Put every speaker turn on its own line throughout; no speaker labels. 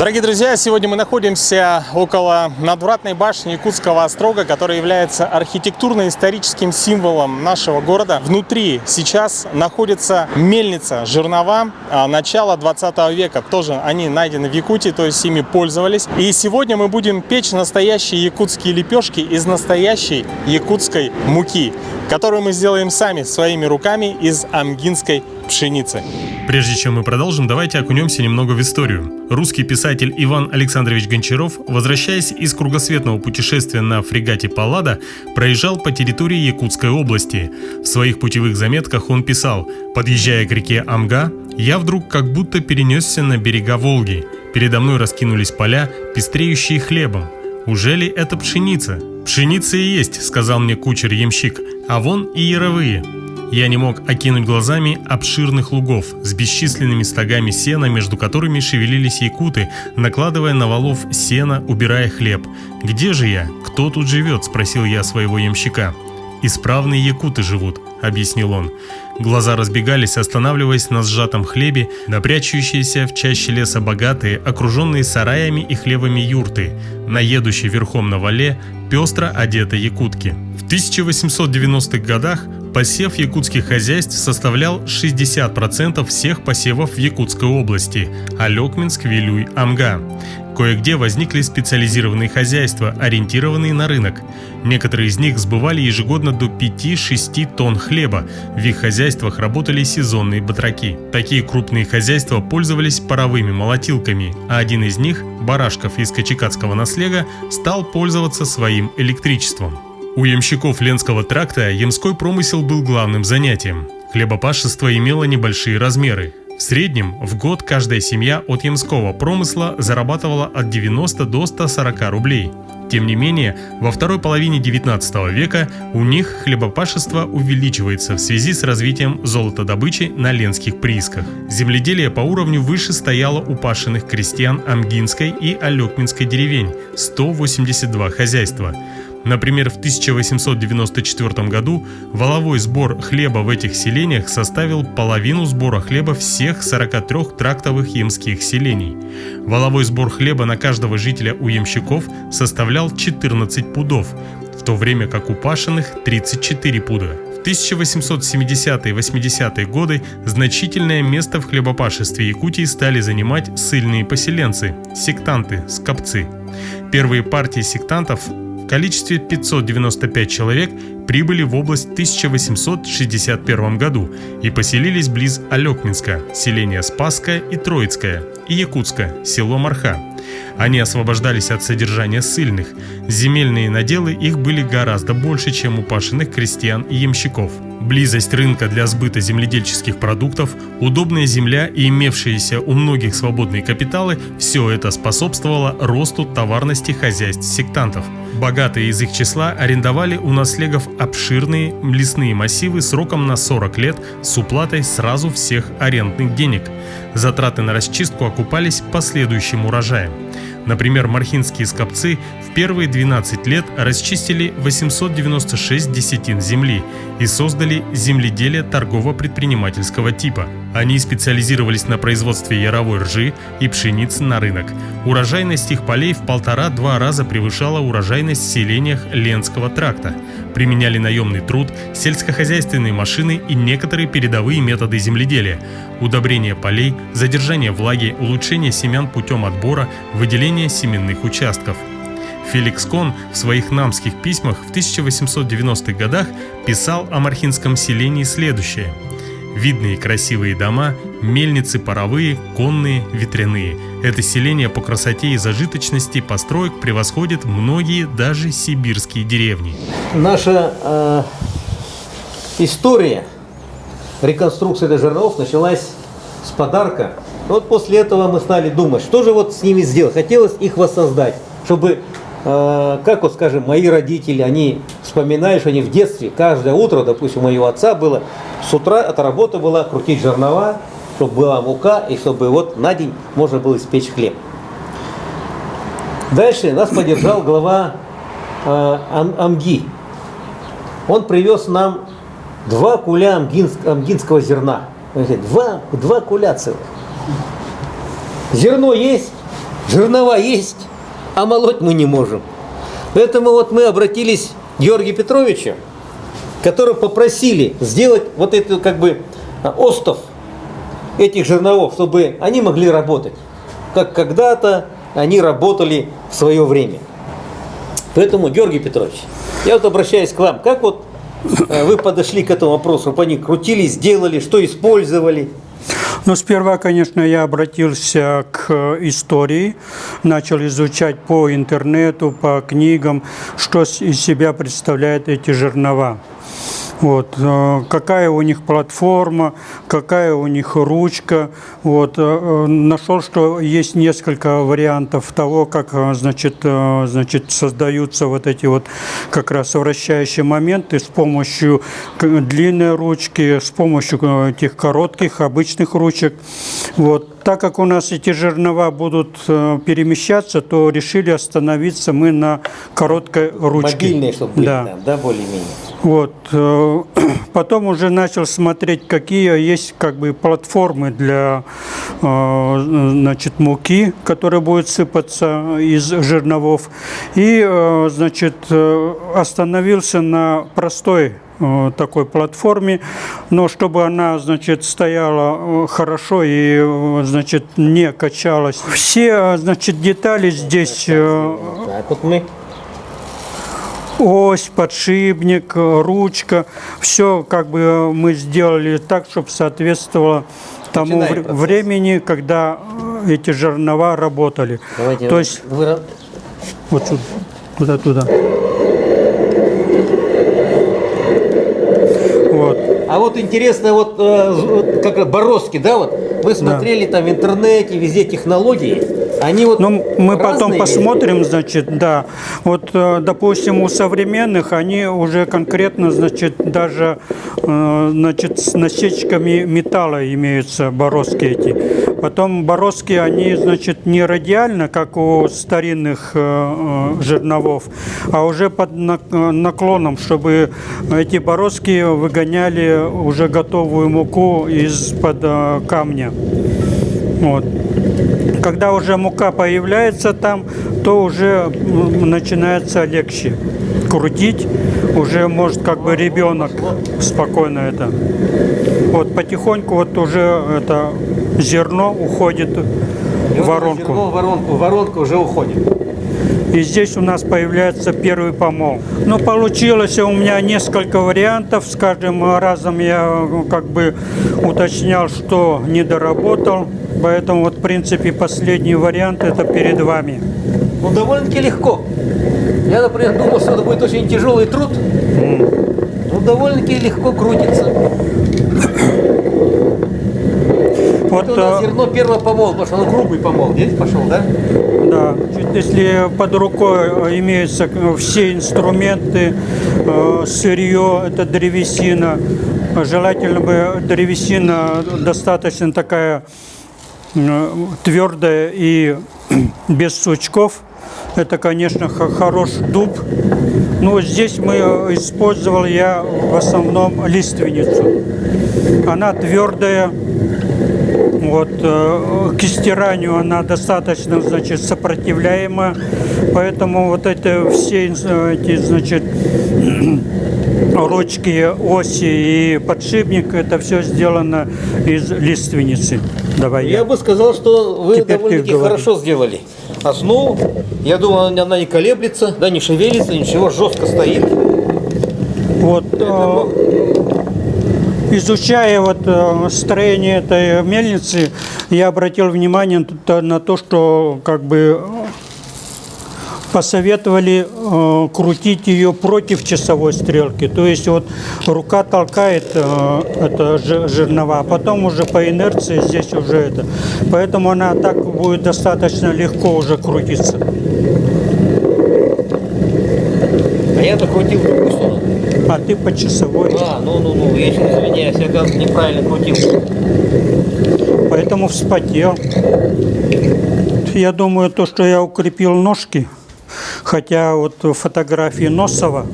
Дорогие друзья, сегодня мы находимся около надвратной башни Якутского острога, которая является архитектурно-историческим символом нашего города. Внутри сейчас находится мельница, жернова начала 20 века. Тоже они найдены в Якутии, то есть ими пользовались. И сегодня мы будем печь настоящие якутские лепешки из настоящей якутской муки, которую мы сделаем сами своими руками из амгинской пшеницы.
Прежде чем мы продолжим, давайте окунемся немного в историю. Русский писатель Иван Александрович Гончаров, возвращаясь из кругосветного путешествия на фрегате «Паллада», проезжал по территории Якутской области. В своих путевых заметках он писал: «Подъезжая к реке Амга, я вдруг как будто перенесся на берега Волги. Передо мной раскинулись поля, пестреющие хлебом. Уже ли это пшеница?» «Пшеница и есть», — сказал мне кучер-ямщик, — «а вон и яровые». Я не мог окинуть глазами обширных лугов с бесчисленными стогами сена, между которыми шевелились якуты, накладывая на валов сено, убирая хлеб. «Где же я? Кто тут живет?» – спросил я своего ямщика. «Исправные якуты живут», – объяснил он. Глаза разбегались, останавливаясь на сжатом хлебе, напрячущиеся в чаще леса богатые, окруженные сараями и хлевами юрты, на едущей верхом на вале, пестро одетой якутки. В 1890-х годах посев якутских хозяйств составлял 60% всех посевов в Якутской области – Алекминск, Вилюй, Амга. Кое-где возникли специализированные хозяйства, ориентированные на рынок. Некоторые из них сбывали ежегодно до 5-6 тонн хлеба. В их хозяйствах работали сезонные батраки. Такие крупные хозяйства пользовались паровыми молотилками, а один из них, Барашков из Качекатского наслега, стал пользоваться своим электричеством. У ямщиков Ленского тракта ямской промысел был главным занятием. Хлебопашество имело небольшие размеры. В среднем в год каждая семья от ямского промысла зарабатывала от 90 до 140 рублей. Тем не менее, во второй половине 19 века у них хлебопашество увеличивается в связи с развитием золотодобычи на ленских приисках. Земледелие по уровню выше стояло у пашенных крестьян Амгинской и Алекминской деревень – 182 хозяйства. Например, в 1894 году валовой сбор хлеба в этих селениях составил половину сбора хлеба всех 43 трактовых ямских селений. Валовой сбор хлеба на каждого жителя у ямщиков составлял 14 пудов, в то время как у пашенных 34 пуда. В 1870-80-е годы значительное место в хлебопашестве Якутии стали занимать ссыльные поселенцы – сектанты, скопцы. Первые партии сектантов в количестве 595 человек прибыли в область в 1861 году и поселились близ Алекминска, селения Спасское и Троицкое, и Якутска, село Марха. Они освобождались от содержания ссыльных. Земельные наделы их были гораздо больше, чем у пашенных крестьян и ямщиков. Близость рынка для сбыта земледельческих продуктов, удобная земля и имевшиеся у многих свободные капиталы – все это способствовало росту товарности хозяйств сектантов. Богатые из их числа арендовали у наслегов обширные лесные массивы сроком на 40 лет с уплатой сразу всех арендных денег. Затраты на расчистку окупались последующим урожаем. Например, мархинские скопцы в первые 12 лет расчистили 896 десятин земли и создали земледелие торгово-предпринимательского типа. Они специализировались на производстве яровой ржи и пшеницы на рынок. Урожайность их полей в 1,5-2 раза превышала урожайность в селениях Ленского тракта. Применяли наемный труд, сельскохозяйственные машины и некоторые передовые методы земледелия: удобрение полей, задержание влаги, улучшение семян путем отбора, выделение семенных участков. Феликс Кон в своих намских письмах в 1890-х годах писал о мархинском селении следующее: «Видные красивые дома, мельницы паровые, конные, ветряные. Это селение по красоте и зажиточности построек превосходит многие даже сибирские деревни».
Наша история реконструкции этих жерновов началась с подарка. Вот после этого мы стали думать, что же вот с ними сделать. Хотелось их воссоздать, чтобы, как вот скажем, мои родители, они вспоминают, что они в детстве каждое утро, допустим, у моего отца было, с утра эта работа была крутить жернова, чтобы была мука и чтобы вот на день можно было испечь хлеб. Дальше нас поддержал глава Амги. Он привез нам 2 куля амгинского зерна. Два куля целых. Зерно есть, жернова есть, а молоть мы не можем. Поэтому вот мы обратились к Георгию Петровичу, которого попросили сделать вот эту как бы остов этих жерновов, чтобы они могли работать, как когда-то они работали в свое время. Поэтому, Георгий Петрович, я вот обращаюсь к вам, как вот вы подошли к этому вопросу, чтобы они крутили, сделали, что использовали?
Ну, сперва, конечно, я обратился к истории, начал изучать по интернету, по книгам, что из себя представляют эти жернова. Вот, какая у них платформа, какая у них ручка. Вот, нашел, что есть несколько вариантов того, как значит, создаются вот эти вот как раз вращающие моменты с помощью длинной ручки, с помощью этих коротких обычных ручек. Вот. Так как у нас эти жернова будут перемещаться, то решили остановиться мы на короткой ручке.
Мобильные, чтобы были
да.
Там, да, более-менее.
Вот. Потом уже начал смотреть, какие есть как бы платформы для значит, муки, которая будет сыпаться из жерновов. И значит, остановился на простой такой платформе, но чтобы она, значит, стояла хорошо и, значит, не качалась. Все, значит, детали здесь,
Так вот мы.
ось, подшипник, ручка, все как бы мы сделали так, чтобы соответствовало тому времени, когда эти жернова работали.
Давайте.
То есть вот сюда, туда. Вот.
А вот интересно, вот как бороздки, да, вот вы смотрели там в интернете, везде технологии, они вот
Ну, мы потом
разные
посмотрим, значит, да. Вот, допустим, у современных они уже конкретно, значит, даже, значит, с насечками металла имеются бороздки эти. Потом бороздки, они, значит, не радиально, как у старинных жерновов, а уже под наклоном, чтобы эти бороздки выгоняли уже готовую муку из-под камня. Вот. Когда уже мука появляется там, то уже начинается легче крутить. Уже может как бы ребенок спокойно это. Вот потихоньку вот уже это зерно уходит в воронку.
Зерно в воронку уже уходит.
И здесь у нас появляется первый помол. Ну, получилось у меня несколько вариантов. С каждым разом я как бы уточнял, что не доработал. Поэтому вот, в принципе, последний вариант это перед вами.
Ну, довольно-таки легко. Я, например, думал, что это будет очень тяжелый труд. Ну, довольно-таки легко крутится.
Вот,
это у нас зерно первый помол, потому что оно грубый помол. Здесь пошел, да?
Да. Если под рукой имеются все инструменты, сырье, это древесина. Желательно бы древесина достаточно такая твердая и без сучков. Это, конечно, хороший дуб. Но здесь использовал я в основном лиственницу. Она твердая. Вот, к стиранию она достаточно, значит, сопротивляема. Поэтому вот это все эти, значит, ручки, оси и подшипник, это все сделано из лиственницы. Давай
я бы сказал, что вы
Теперь
довольно-таки хорошо сделали основу. Я думаю, она не колеблется, да, не шевелится, ничего, жестко стоит.
Вот, изучая вот строение этой мельницы, я обратил внимание на то, что как бы посоветовали крутить ее против часовой стрелки. То есть вот рука толкает это жернова, а потом уже по инерции здесь уже это. Поэтому она так будет достаточно легко уже крутиться.
А я-то крутил в другую сторону.
А ты по часовой.
Ну, я сейчас извиняюсь, я как неправильно крутил.
Поэтому вспотел. Я думаю, то, что я укрепил ножки, хотя вот фотографии Носова,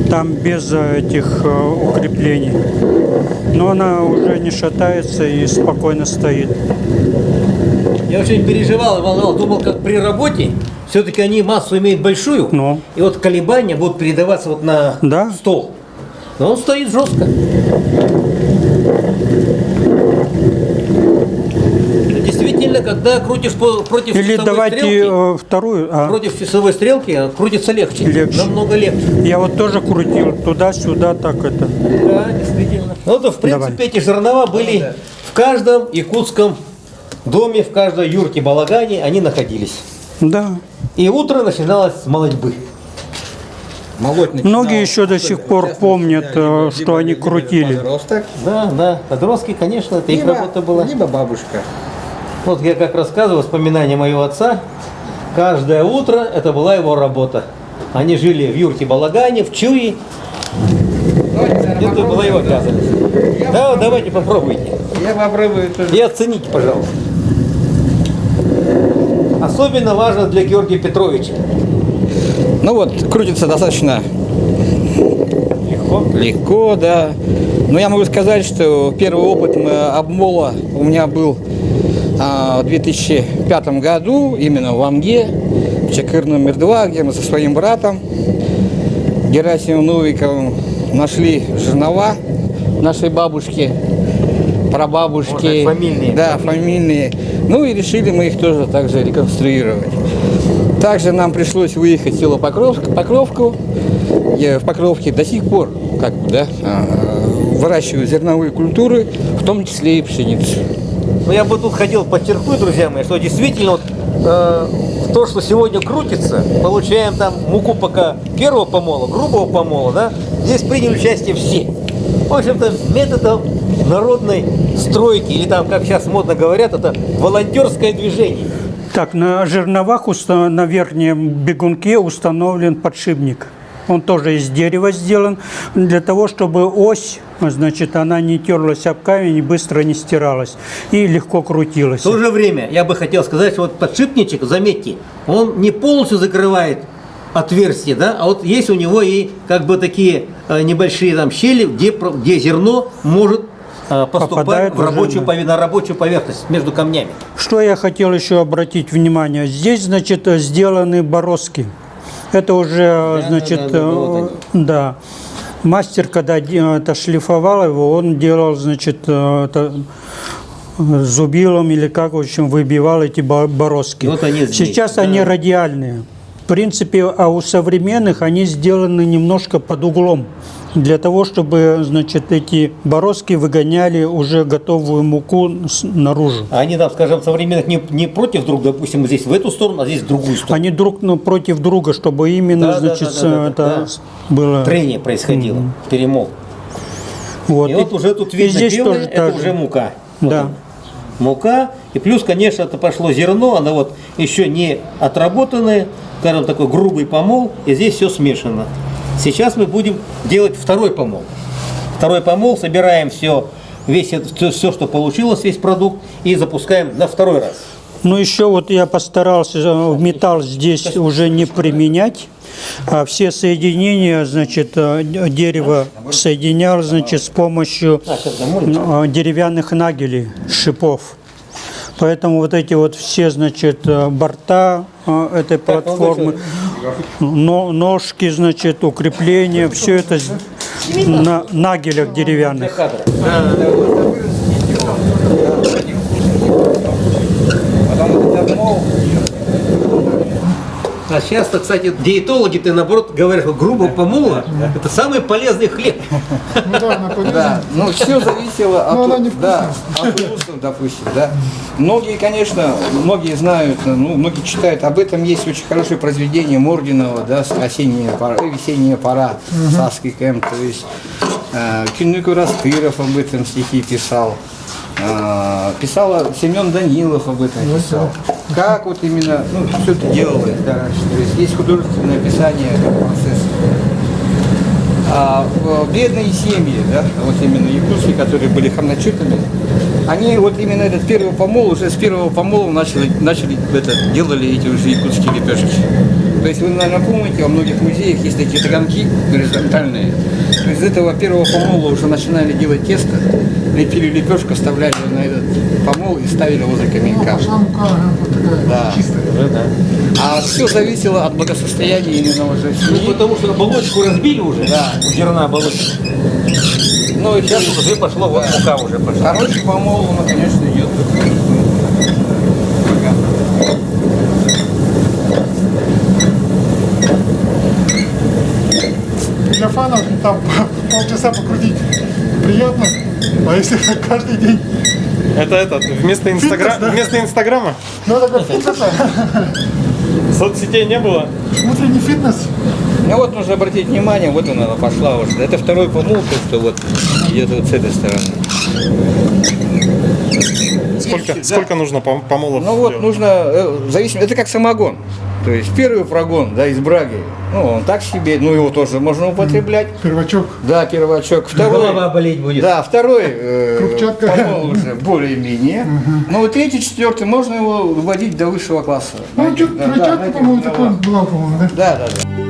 там без этих укреплений. Но она уже не шатается и спокойно стоит.
Я очень переживал и волновал, думал, как при работе, все-таки они массу имеют большую,
Ну.
и вот колебания будут передаваться вот на
Да.
стол. Но он стоит жестко. Действительно, когда крутишь против
Или
часовой
давайте
стрелки,
вторую.
против часовой стрелки крутится легче,
Легче.
намного легче.
Я вот тоже крутил туда-сюда, так это.
Да, действительно. Ну, то, в принципе,
Давай.
эти жернова были в каждом якутском доме, в каждой юрте балагане они находились.
Да.
И утро начиналось с молотьбы.
Молоть начинал,
Многие еще до сих пор
часто
помнят,
либо
что они крутили.
подросток,
Да, подростки, конечно, это их работа была.
либо бабушка.
Вот я как рассказывал, воспоминания моего отца, каждое утро это была его работа. Они жили в юрте балагане, в Чуи, это была его обязанность. Да, давайте попробуйте.
Я попробую тоже.
И оцените, пожалуйста. Особенно важно для Георгия Петровича.
Ну вот, крутится достаточно
Легко.
легко, да. Но я могу сказать, что первый опыт обмола у меня был в 2005 году, именно в Амге, в ЧКР номер 2, где мы со своим братом Герасимом Новиковым нашли жернова нашей бабушки, прабабушки.
Вот, фамильные.
Да, фамильные. Ну и решили мы их тоже также реконструировать. Также нам пришлось выехать в село Покровку. Я в Покровке до сих пор выращиваю зерновые культуры, в том числе и пшеницу.
Но я бы тут хотел подчеркнуть, друзья мои, что действительно вот, то, что сегодня крутится, получаем там муку пока первого помола, грубого помола, да, здесь приняли участие все. В общем-то, методом народной стройки, или там, как сейчас модно говорят, это волонтерское движение.
Так, на жерновах, на верхнем бегунке установлен подшипник. Он тоже из дерева сделан, для того, чтобы ось, значит, она не терлась об камень и быстро не стиралась, и легко крутилась.
В то же время я бы хотел сказать, что вот подшипничек, заметьте, он не полностью закрывает отверстие, да, а вот есть у него и как бы такие небольшие там щели, где зерно может поступать
Попадает
на рабочую
уже
поверхность между камнями.
Что я хотел еще обратить внимание, здесь, значит, сделаны бороздки. Это уже, значит,
вот
да. Мастер, когда это шлифовал его, он делал, значит, это зубилом или как, в общем, выбивал эти бороздки.
Вот они здесь,
Сейчас
да.
они радиальные. В принципе, а у современных они сделаны немножко под углом, для того, чтобы, значит, эти бороздки выгоняли уже готовую муку наружу.
А они там, скажем, современных не против друг, допустим, здесь в эту сторону, а здесь в другую сторону.
Они друг против друга, чтобы именно,
Да,
значит,
да,
это было.
Трение происходило, перемол.
Вот.
И вот уже тут видно
здесь
белое,
тоже
это
так же.
уже мука. Вот
Да.
она. Мука. И плюс, конечно, это пошло зерно, оно вот еще не отработанное, скажем, такой грубый помол, и здесь все смешано. Сейчас мы будем делать второй помол. Второй помол, собираем все, все, что получилось, весь продукт, и запускаем на второй раз.
Ну, еще вот я постарался металл здесь уже не применять, а все соединения, значит, дерево соединял, значит, с помощью деревянных нагелей, шипов. Поэтому вот эти вот все, значит, борта этой платформы, ножки, значит, укрепления, все это на нагелях деревянных.
А сейчас-то, кстати, диетологи-то, наоборот, говорят, что грубо помола – это самый полезный хлеб.
Да, ну все зависело от вкусов, допустим, да. Многие, конечно, многие знают, ну, многие читают, об этом есть очень хорошее произведение Мординова, да, «Осенняя пора», «Весенняя пора», Саски Кэм, то есть Кинук Растыров об этом стихи писал. Писала Семен Данилов об этом писал. Как вот именно, ну, все это делалось, да, раньше. То есть есть художественное описание этого процесса. Бедные семьи, да, вот именно якутские, которые были хамначитами, они вот именно этот первый помол, уже с первого помола делали эти уже якутские лепешки. То есть вы, наверное, помните, во многих музеях есть такие таганки горизонтальные. То есть из этого первого помола уже начинали делать тесто. лепили лепешку, оставляли на этот помол и ставили возле каменька.
Пошла мука, вот такая
Да.
чистая.
А все зависело от благосостояния именно уже
Ну,
семьи.
потому что оболочку разбили уже,
Да.
у зерна оболочку.
Ну и
Сейчас уже пошло, вот мука уже пошла.
хороший помол, он, конечно, идет.
Для фанов там полчаса покрутить приятно, а если каждый день,
Это вместо Инстаграма
ну это как фитнес,
соцсетей не было.
внутренний фитнес.
Ну вот нужно обратить внимание, вот она пошла уже. Это второй помол, то что вот идет вот с этой стороны.
Сколько нужно помолов?
Ну вот
делать?
нужно, зависимо, это как самогон. То есть первый прогон, да, из браги, ну он так себе, ну его тоже можно употреблять.
Первачок.
Да, первачок. Второй,
Голова болеть будет.
да, второй
Крупчатка.
помол уже более-менее. Ну вот третий, четвертый, можно его вводить до высшего класса.
Ну, что-то
Да,
крыльчатка,
да,
по-моему,
да,
такой была, по-моему, да?
Да, да, да.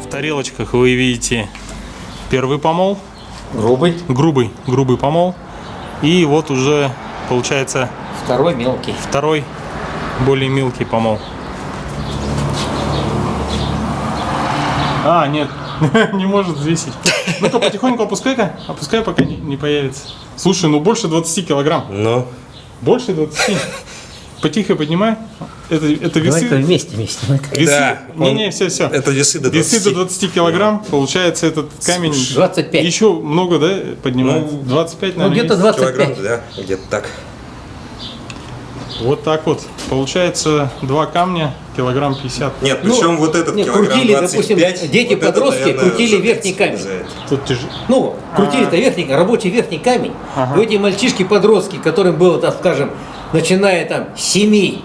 В тарелочках вы видите первый помол,
Грубый,
грубый помол. И вот уже получается
второй мелкий.
второй более мелкий помол. А, нет, не может взвесить. Ну-ка, потихоньку опускай-ка. Опускай, пока не появится. Слушай, ну больше 20 килограмм.
Ну,
Больше 20. Потихо поднимай. Это
Давай-ка
весы.
вместе.
Весы.
Да,
Не, все.
это весы до 20.
Весы до 20 килограмм. Получается, этот камень
25.
еще много, да, поднимается?
Ну,
25,
Ну,
наверное,
где-то
есть.
25.
Килограмм, да, где-то так.
Вот так вот. Получается, 2 камня, килограмм 50.
Нет, причем вот этот
не,
килограмм
крутили,
25,
допустим, дети-подростки
вот это, наверное,
крутили
уже
верхний камень.
за это.
Тут
Ну, крутили-то верхний, рабочий верхний камень.
Ага.
И эти мальчишки-подростки, которым было, так скажем, начиная там с 7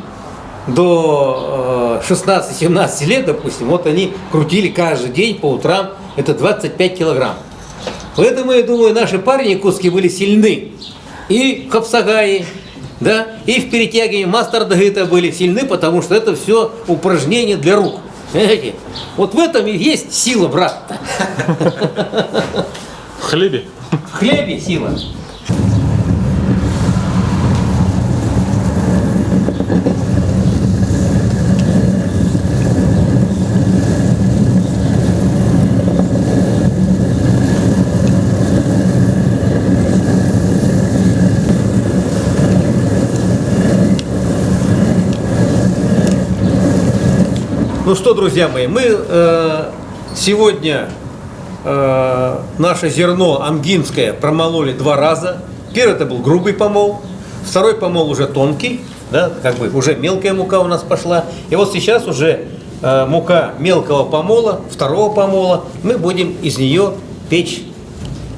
до 16-17 лет, допустим, вот они крутили каждый день по утрам, это 25 килограмм. Поэтому, я думаю, наши парни якутские были сильны. И в Капсагае, да, и в перетягивании мастер-дагыта были сильны, потому что это все упражнения для рук. Понимаете? Вот в этом и есть сила, брат.
в хлебе.
В хлебе сила. Ну что, друзья мои, мы сегодня наше зерно амгинское промололи 2 раза. Первый это был грубый помол, второй помол уже тонкий, да, как бы уже мелкая мука у нас пошла. И вот сейчас уже мука мелкого помола, второго помола, мы будем из нее печь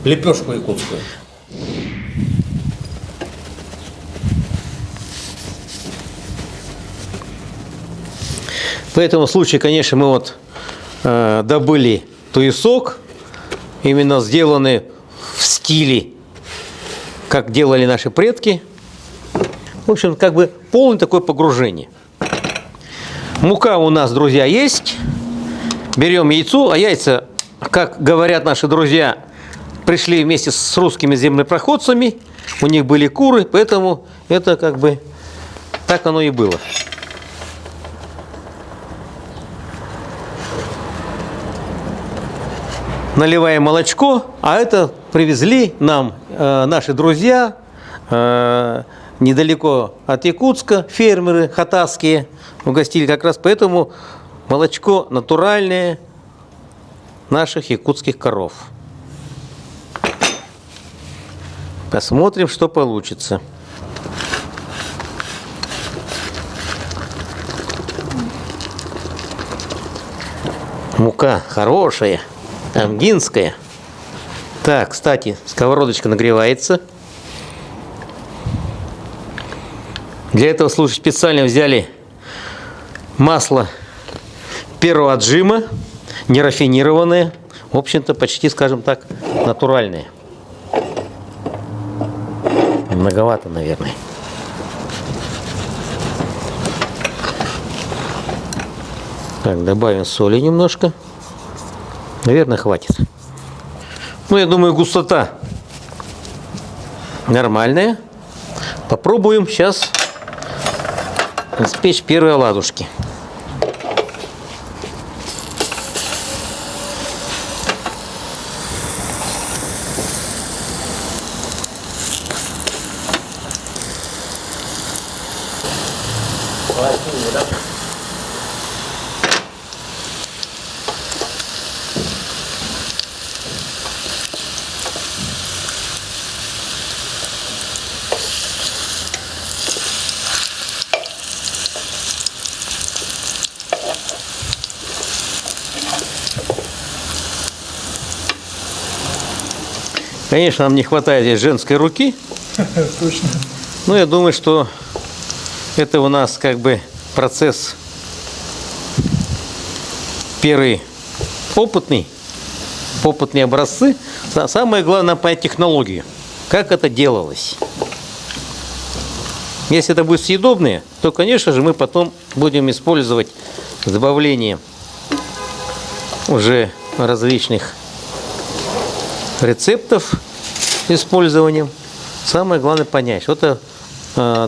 лепешку якутскую. В этом случае, конечно, мы вот добыли туесок, именно сделанный в стиле, как делали наши предки. В общем, как бы полное такое погружение. Мука у нас, друзья, есть. Берем яйцо, а яйца, как говорят наши друзья, пришли вместе с русскими землепроходцами, у них были куры, поэтому это как бы так оно и было. Наливаем молочко, а это привезли нам наши друзья недалеко от Якутска, фермеры хатасские, угостили как раз, поэтому молочко натуральное наших якутских коров. Посмотрим, что получится. Мука хорошая. Амгинская. Так, кстати, сковородочка нагревается. Для этого, слушай, специально взяли масло первого отжима, нерафинированное, в общем-то, почти, скажем так, натуральное. Многовато, наверное. Так, добавим соли немножко. Наверное, хватит. Ну, я думаю, густота нормальная. Попробуем сейчас испечь первые оладушки. Конечно, нам не хватает здесь женской руки.
Точно.
Но я думаю, что это у нас как бы процесс первый опытные образцы. Самое главное понять технологию, как это делалось. Если это будет съедобное, то, конечно же, мы потом будем использовать добавление уже различных рецептов с использованием. Самое главное понять, что это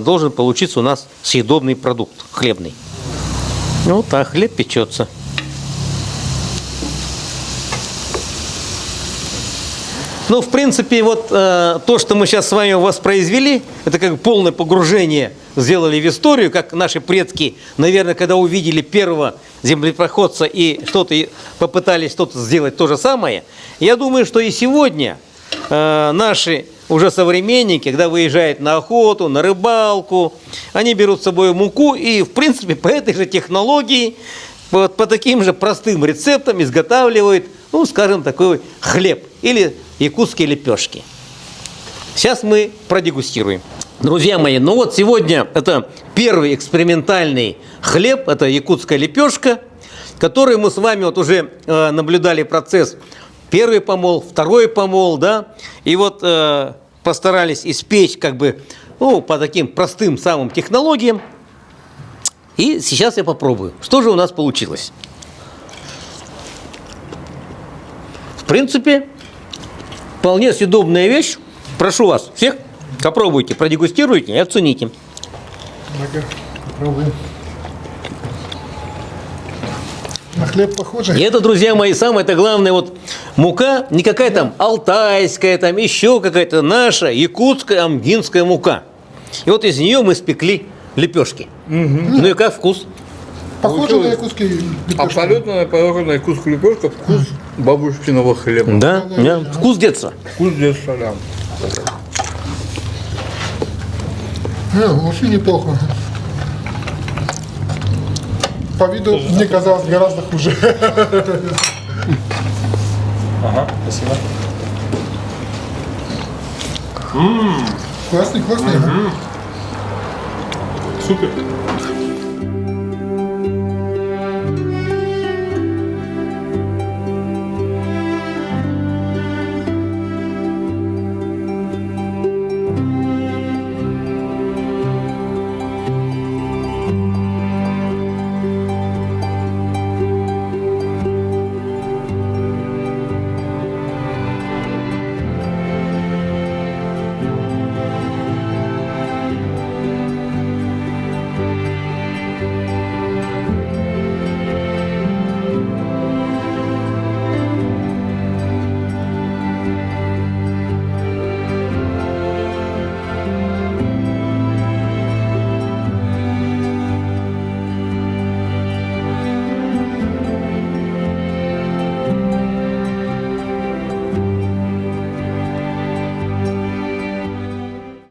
должен получиться у нас съедобный продукт, хлебный. Вот так, хлеб печется. Ну, в принципе, вот то, что мы сейчас с вами воспроизвели, это как полное погружение сделали в историю, как наши предки, наверное, когда увидели первого землепроходца и что-то попытались что-то сделать то же самое. Я думаю, что и сегодня наши уже современники, когда выезжают на охоту, на рыбалку, они берут с собой муку и, в принципе, по этой же технологии, по таким же простым рецептам изготавливают, ну, скажем, такой хлеб или якутские лепешки. Сейчас мы продегустируем. Друзья мои, ну вот сегодня это первый экспериментальный хлеб, это якутская лепешка, который мы с вами вот уже наблюдали процесс. Первый помол, второй помол, да, и вот постарались испечь как бы, ну, по таким простым самым технологиям. И сейчас я попробую, что же у нас получилось. В принципе, вполне съедобная вещь. Прошу вас всех, попробуйте, продегустируйте и оцените.
Ага, попробуем. На хлеб похоже?
И это, друзья мои, самое-то главное, вот мука, не какая там алтайская, там еще какая-то наша, якутская, амгинская мука. И вот из нее мы спекли лепешки. Ну и как вкус?
Похоже на якутские лепешки.
Абсолютно похоже на якутскую лепешку, вкус бабушкиного хлеба.
Да, да. Вкус детства.
Вкус детства, да.
Вообще неплохо. По виду мне казалось гораздо хуже.
Ага, спасибо.
Классный, классный.
Супер.